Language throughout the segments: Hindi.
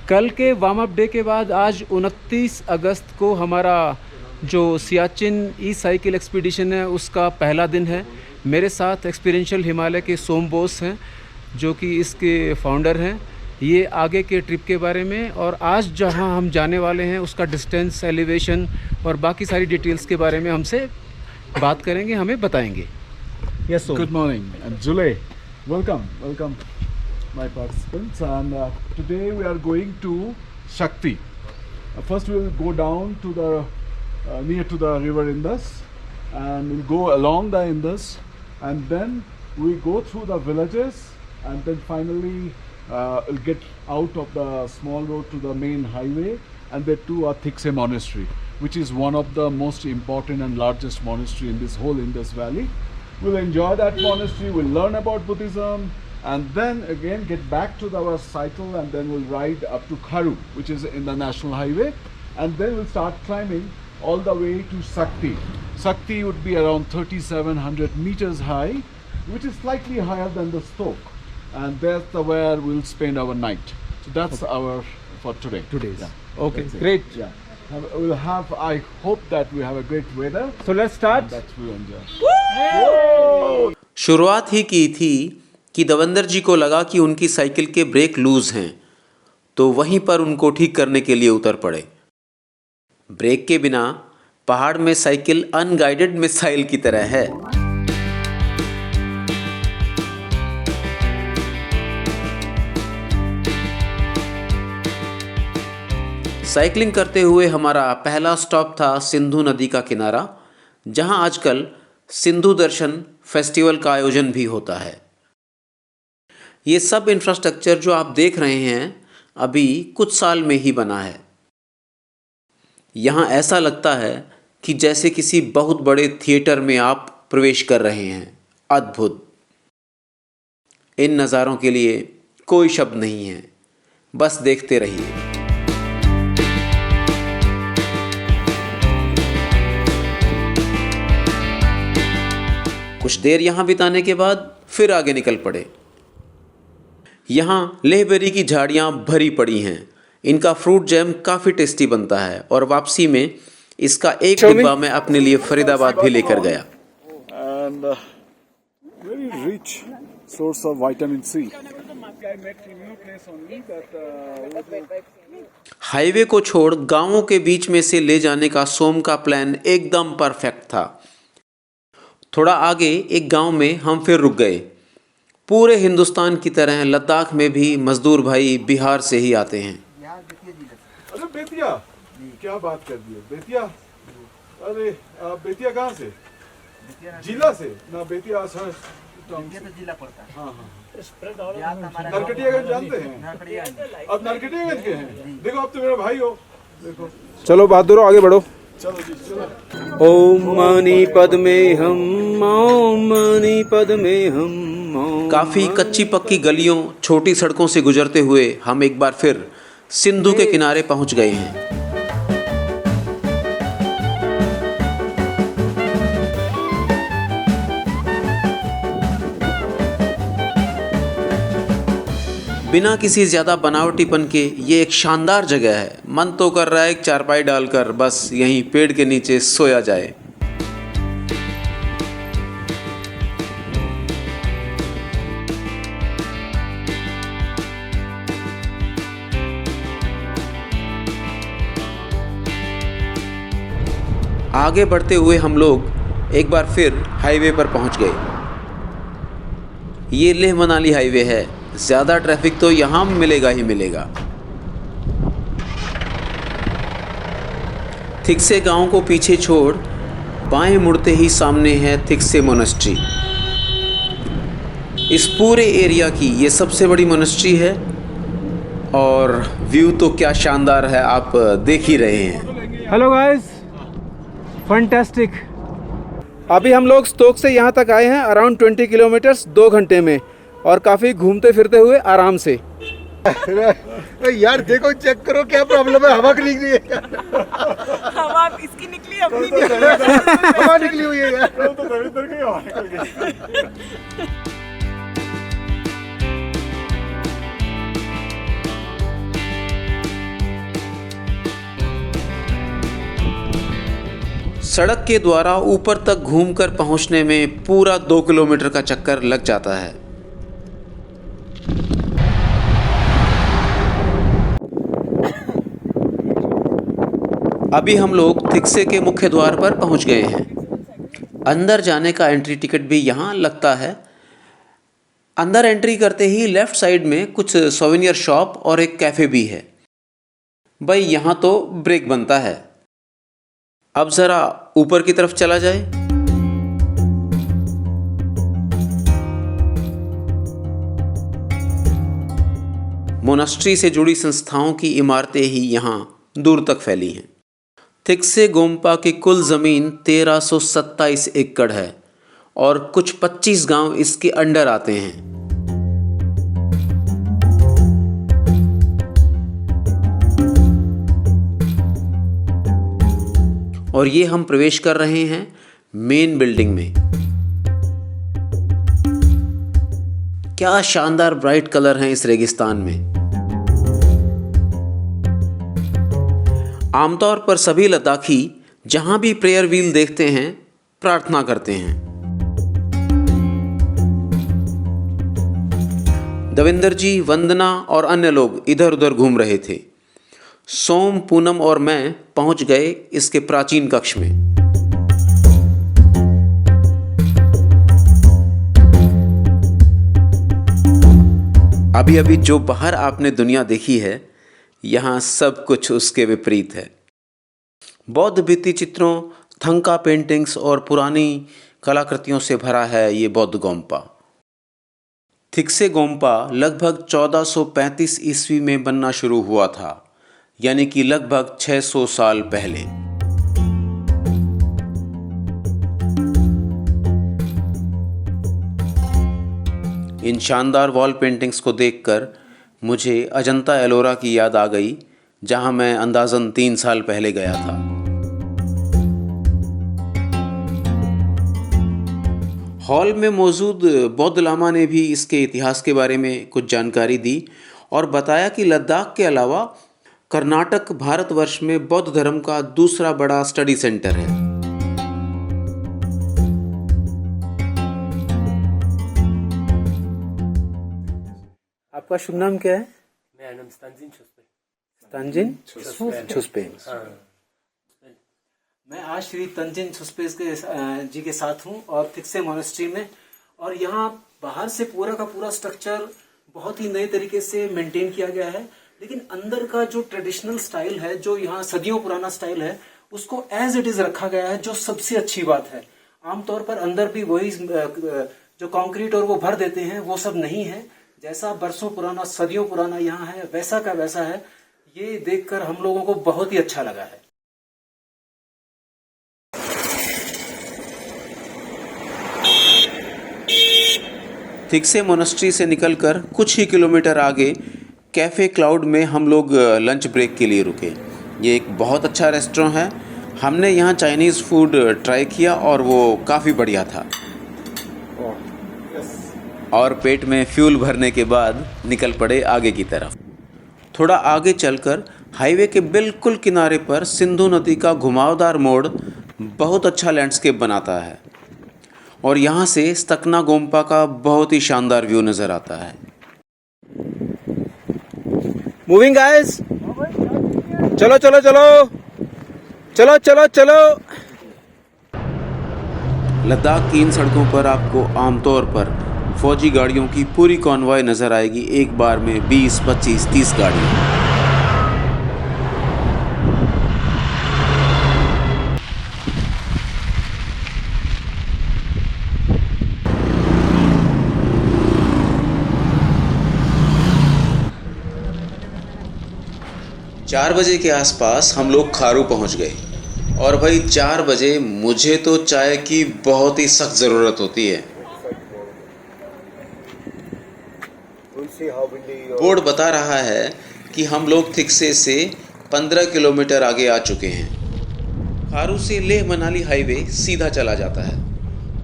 कल के वार्म अप डे के बाद आज 29 अगस्त को हमारा जो सियाचिन ई साइकिल एक्सपीडिशन है उसका पहला दिन है। मेरे साथ एक्सपीरियंशियल हिमालय के सोम बोस हैं जो कि इसके फाउंडर हैं। ये आगे के ट्रिप के बारे में और आज जहां हम जाने वाले हैं उसका डिस्टेंस, एलिवेशन और बाकी सारी डिटेल्स के बारे में हमसे बात करेंगे, हमें बताएंगे। Yes, Good morning, I'm Zule. Welcome, my participants. And today we are going to Shakti. First, we will go down to the near to the river Indus, and we'll go along the Indus, and then we go through the villages, and then finally we'll get out of the small road to the main highway, and there too are Thiksey Monastery, which is one of the most important and largest monastery in this whole Indus Valley. We'll enjoy that monastery, we'll learn about Buddhism, and then again get back to our cycle, and then we'll ride up to Kharu, which is in the national highway, and then we'll start climbing all the way to Sakti. Sakti would be around 3,700 meters high, which is slightly higher than the Stoke, and that's where we'll spend our night. So that's our for today. Today's. Yeah. Okay, That's it. great. Yeah. We'll have. I hope that we have a great weather. So let's start. That we enjoy. शुरुआत ही की थी कि दविंदर जी को लगा कि उनकी साइकिल के ब्रेक लूज हैं, तो वहीं पर उनको ठीक करने के लिए उतर पड़े। ब्रेक के बिना पहाड़ में साइकिल अनगाइडेड मिसाइल की तरह है। साइकिलिंग करते हुए हमारा पहला स्टॉप था सिंधु नदी का किनारा, जहां आजकल सिंधु दर्शन फेस्टिवल का आयोजन भी होता है। ये सब इंफ्रास्ट्रक्चर जो आप देख रहे हैं अभी कुछ साल में ही बना है। यहाँ ऐसा लगता है कि जैसे किसी बहुत बड़े थिएटर में आप प्रवेश कर रहे हैं। अद्भुत। इन नज़ारों के लिए कोई शब्द नहीं है, बस देखते रहिए। कुछ देर यहाँ बिताने के बाद फिर आगे निकल पड़े। यहाँ लेहबेरी की झाड़ियाँ भरी पड़ी हैं। इनका फ्रूट जैम काफ़ी टेस्टी बनता है और वापसी में इसका एक डिब्बा मैं अपने लिए फरीदाबाद भी लेकर गया। And very rich source of vitamin C. Highway को छोड़ गांवों के बीच में से ले जाने का सोम का प्लान एकदम परफेक्ट था। थोड़ा आगे एक गांव में हम फिर रुक गए। पूरे हिंदुस्तान की तरह लद्दाख में भी मजदूर भाई बिहार से ही आते हैं। अरे बेतिया, क्या बात कर दी है बेतिया। अरे आप बेतिया कहाँ से? जिला से ना? बेतिया तो जिला पड़ता है। हाँ हाँ। नरकटियागंज जानते हैं? अब नरकटियागंज के हैं। देखो अब तो मेरा भाई हो। देखो चलो बहादुर आगे बढ़ो। चलो जी चलो। ओम मणि पद्मे हम, ओम मणि पद्मे हम। काफ़ी कच्ची पक्की गलियों, छोटी सड़कों से गुजरते हुए हम एक बार फिर सिंधु के किनारे पहुंच गए हैं। बिना किसी ज़्यादा बनावटीपन के ये एक शानदार जगह है। मन तो कर रहा है एक चारपाई डालकर बस यहीं पेड़ के नीचे सोया जाए। आगे बढ़ते हुए हम लोग एक बार फिर हाईवे पर पहुंच गए। ये लेह मनाली हाईवे है। ज़्यादा ट्रैफिक तो यहाँ मिलेगा ही मिलेगा। थिक्से गांव को पीछे छोड़ बाएं मुड़ते ही सामने है थिक्से मोनेस्ट्री। इस पूरे एरिया की ये सबसे बड़ी मोनेस्ट्री है और व्यू तो क्या शानदार है, आप देख ही रहे हैं। Hello guys, fantastic. अभी हम लोग स्टोक से यहाँ तक आए हैं अराउंड 20 किलोमीटर्स 2 घंटे में, और काफ़ी घूमते फिरते हुए आराम से। यार देखो, चेक करो क्या प्रॉब्लम है। हवा निकली है। हवा इसकी निकली, अपनी निकली। हवा निकली हुई है यार। तो दविंदर की हवा निकल गई। सड़क के द्वारा ऊपर तक घूमकर पहुंचने में पूरा 2 किलोमीटर का चक्कर लग जाता है। अभी हम लोग थिक्से के मुख्य द्वार पर पहुंच गए हैं। अंदर जाने का एंट्री टिकट भी यहाँ लगता है। अंदर एंट्री करते ही लेफ्ट साइड में कुछ सोवेनियर शॉप और एक कैफ़े भी है। भाई यहाँ तो ब्रेक बनता है। अब ज़रा ऊपर की तरफ चला जाए। मोनास्ट्री से जुड़ी संस्थाओं की इमारतें ही यहाँ दूर तक फैली हैं। थिक्से गोम्पा की कुल ज़मीन 1327 एकड़ है और कुछ 25 गांव इसके अंडर आते हैं। और ये हम प्रवेश कर रहे हैं मेन बिल्डिंग में। क्या शानदार ब्राइट कलर हैं इस रेगिस्तान में। आमतौर पर सभी लद्दाखी जहां भी प्रेयर व्हील देखते हैं प्रार्थना करते हैं। देवेंद्र जी, वंदना और अन्य लोग इधर उधर घूम रहे थे। सोम, पूनम और मैं पहुंच गए इसके प्राचीन कक्ष में। अभी अभी जो बाहर आपने दुनिया देखी है, यहाँ सब कुछ उसके विपरीत है। बौद्ध भित्ति चित्रों, थंका पेंटिंग्स और पुरानी कलाकृतियों से भरा है ये बौद्ध गोम्पा। थिक्से गोम्पा लगभग 1435 ईस्वी में बनना शुरू हुआ था, यानी कि लगभग 600 साल पहले। इन शानदार वॉल पेंटिंग्स को देखकर मुझे अजंता एलोरा की याद आ गई, जहां मैं अंदाज़न 3 साल पहले गया था। हॉल में मौजूद बौद्ध लामा ने भी इसके इतिहास के बारे में कुछ जानकारी दी और बताया कि लद्दाख के अलावा कर्नाटक भारतवर्ष में बौद्ध धर्म का दूसरा बड़ा स्टडी सेंटर है। आपका शुभ नाम क्या है? मेरा नाम तंजिन छुस्पे। तंजिन छुस्पे। मैं आज श्री तंजिन छुस्पे जी के साथ हूँ और थिक्से मोनेस्ट्री में। और यहाँ बाहर से पूरा का पूरा स्ट्रक्चर बहुत ही नए तरीके से मेंटेन किया गया है, लेकिन अंदर का जो ट्रेडिशनल स्टाइल है, जो यहाँ सदियों पुराना स्टाइल है, उसको एज इट इज रखा गया है, जो सबसे अच्छी बात है। आमतौर पर अंदर भी वही जो कंक्रीट और वो भर देते हैं, वो सब नहीं है। जैसा बरसों पुराना, सदियों पुराना यहाँ है, वैसा का वैसा है। ये देखकर हम लोगों को बहुत ही अच्छा लगा है। थिक्से मोनेस्ट्री से निकलकर कुछ ही किलोमीटर आगे कैफ़े क्लाउड में हम लोग लंच ब्रेक के लिए रुके। ये एक बहुत अच्छा रेस्टोरेंट है। हमने यहाँ चाइनीज़ फूड ट्राई किया और वो काफ़ी बढ़िया था। और पेट में फ्यूल भरने के बाद निकल पड़े आगे की तरफ। थोड़ा आगे चलकर हाईवे के बिल्कुल किनारे पर सिंधु नदी का घुमावदार मोड़ बहुत अच्छा लैंडस्केप बनाता है और यहाँ से स्तकना गोम्पा का बहुत ही शानदार व्यू नज़र आता है। मूविंग गाइस, चलो चलो चलो चलो चलो चलो। लद्दाख की इन सड़कों पर आपको आमतौर पर फौजी गाड़ियों की पूरी कॉन्वॉय नज़र आएगी। एक बार में 20, 25, 30 गाड़ियाँ। 4 बजे के आसपास हम लोग खारू पहुंच गए। और भाई 4 बजे मुझे तो चाय की बहुत ही सख्त ज़रूरत होती है। बोर्ड बता रहा है कि हम लोग थिक्से से 15 किलोमीटर आगे आ चुके हैं। खारू से लेह मनाली हाईवे सीधा चला जाता है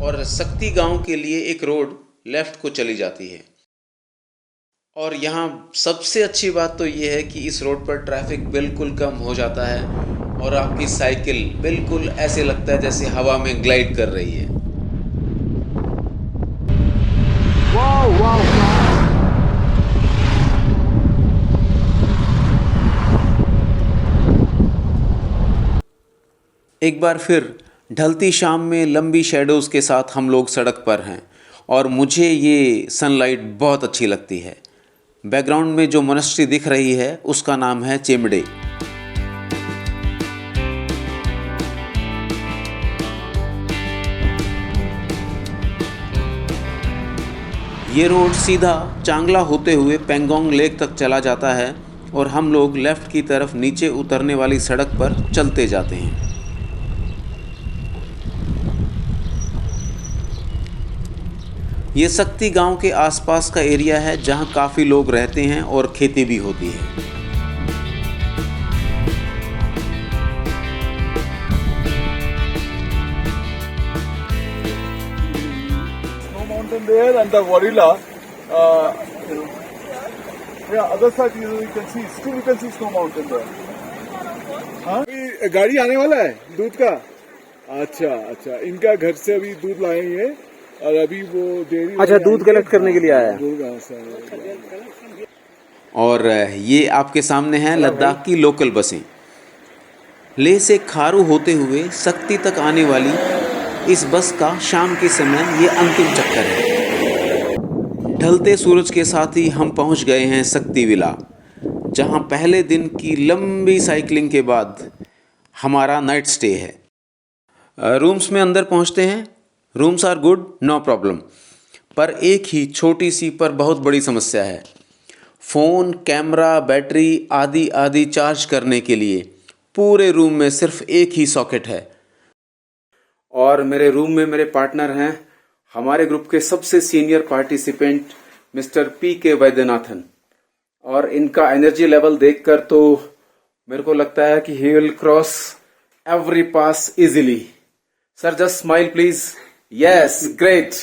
और सक्ती गांव के लिए एक रोड लेफ़्ट को चली जाती है। और यहाँ सबसे अच्छी बात तो ये है कि इस रोड पर ट्रैफिक बिल्कुल कम हो जाता है और आपकी साइकिल बिल्कुल ऐसे लगता है जैसे हवा में ग्लाइड कर रही है। वाह वाह। एक बार फिर ढलती शाम में लंबी शैडोज़ के साथ हम लोग सड़क पर हैं और मुझे ये सनलाइट बहुत अच्छी लगती है। बैकग्राउंड में जो मोनेस्ट्री दिख रही है उसका नाम है चेमड़े। ये रोड सीधा चांगला होते हुए पेंगोंग लेक तक चला जाता है और हम लोग लेफ़्ट की तरफ नीचे उतरने वाली सड़क पर चलते जाते हैं। ये सक्ती गांव के आसपास का एरिया है जहां काफ़ी लोग रहते हैं और खेती भी होती है। Snow mountain there and the Warilla. Yeah, other side you can see. Still you can see snow mountain there. हाँ? ये गाड़ी आने वाला है दूध का। अच्छा अच्छा, इनका घर से अभी दूध लाए ये और अभी वो डेयरी। अच्छा, दूध कलेक्ट करने के लिए आया है। दूध यहाँ से आया। और ये आपके सामने हैं लद्दाख की लोकल बसें। लेह से खारू होते हुए सक्ती तक आने वाली इस बस का शाम के समय ये अंतिम चक्कर है। ढलते सूरज के साथ ही हम पहुंच गए हैं सक्ती विला, जहां पहले दिन की लंबी साइकिलिंग के बाद हमारा नाइट स्टे है। रूम्स में अंदर पहुंचते हैं। Rooms are good, no problem, पर एक ही छोटी सी पर बहुत बड़ी समस्या है। फ़ोन, कैमरा, बैटरी आदि आदि चार्ज करने के लिए पूरे रूम में सिर्फ एक ही सॉकेट है। और मेरे रूम में मेरे पार्टनर हैं हमारे ग्रुप के सबसे senior participant mister PK. Vaidyanathan, और इनका एनर्जी लेवल देखकर तो मेरे को लगता है कि he will cross every pass easily. Sir, just smile please. Yes, great.